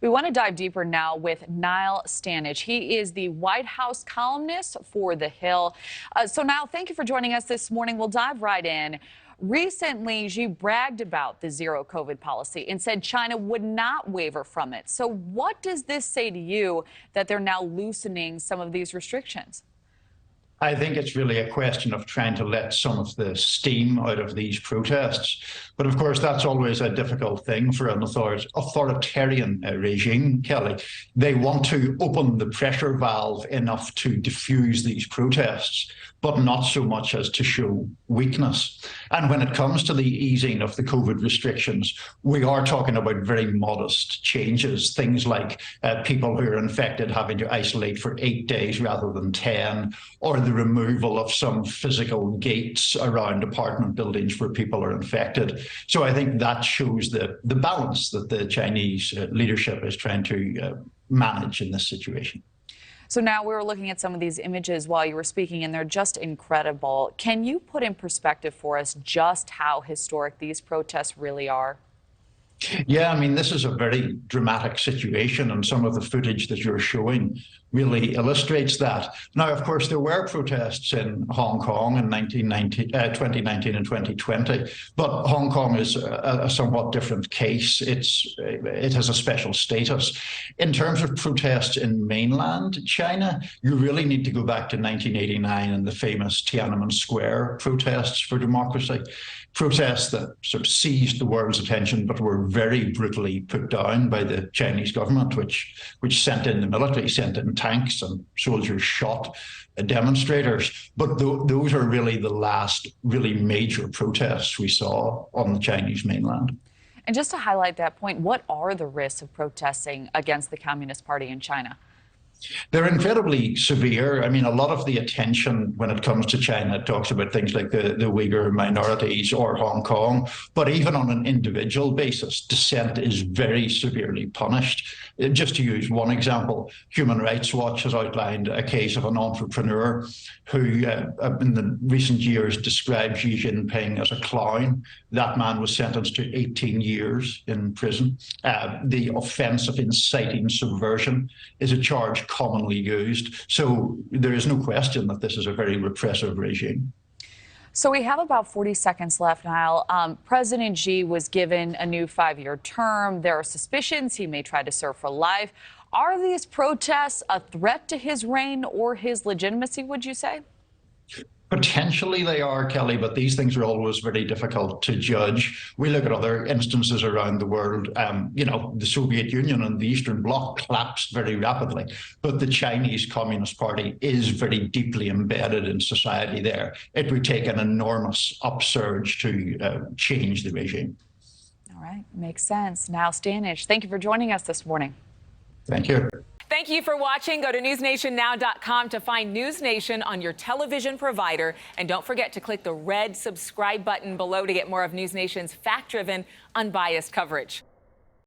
We want to dive deeper now with Niall Stanage. He is the White House columnist for The Hill. So Niall, thank you for joining us this morning. We'll dive right in. Recently, Xi bragged about the zero COVID policy and said China would not waver from it. So what does this say to you that they're now loosening some of these restrictions? I think it's really a question of trying to let some of the steam out of these protests. But of course, that's always a difficult thing for an authoritarian regime, Kelly. They want to open the pressure valve enough to diffuse these protests, but not so much as to show weakness. And when it comes to the easing of the COVID restrictions, we are talking about very modest changes, things like people who are infected having to isolate for 8 days rather than 10, or the removal of some physical gates around apartment buildings where people are infected. So I think that shows the balance that the Chinese leadership is trying to manage in this situation. So now we were looking at some of these images while you were speaking, and they're just incredible. Can you put in perspective for us just how historic these protests really are? Yeah, I mean, this is a very dramatic situation, and some of the footage that you're showing really illustrates that. Now, of course, there were protests in Hong Kong in 2019 and 2020, but Hong Kong is a somewhat different case. It has a special status. In terms of protests in mainland China, you really need to go back to 1989 and the famous Tiananmen Square protests for democracy. Protests that sort of seized the world's attention, but were very brutally put down by the Chinese government, which sent in the military, sent in tanks, and soldiers shot demonstrators. But those are really the last really major protests we saw on the Chinese mainland. And just to highlight that point, what are the risks of protesting against the Communist Party in China? They're incredibly severe. I mean, a lot of the attention when it comes to China talks about things like the Uyghur minorities or Hong Kong, but even on an individual basis, dissent is very severely punished. Just to use one example, Human Rights Watch has outlined a case of an entrepreneur who in the recent years described Xi Jinping as a clown. That man was sentenced to 18 years in prison. The offense of inciting subversion is a charge commonly used. So there is no question that this is a very repressive regime. So we have about 40 seconds left, Niall. President Xi was given a new 5-year term. There are suspicions he may try to serve for life. Are these protests a threat to his reign or his legitimacy, would you say? Potentially they are, Kelly, but these things are always very difficult to judge. We look at other instances around the world. The Soviet Union and the Eastern Bloc collapsed very rapidly, but the Chinese Communist Party is very deeply embedded in society there. It would take an enormous upsurge to change the regime. All right, makes sense. Niall Stanage, thank you for joining us this morning. Thank you. Thank you for watching. Go to newsnationnow.com to find NewsNation on your television provider. And don't forget to click the red subscribe button below to get more of NewsNation's fact-driven, unbiased coverage.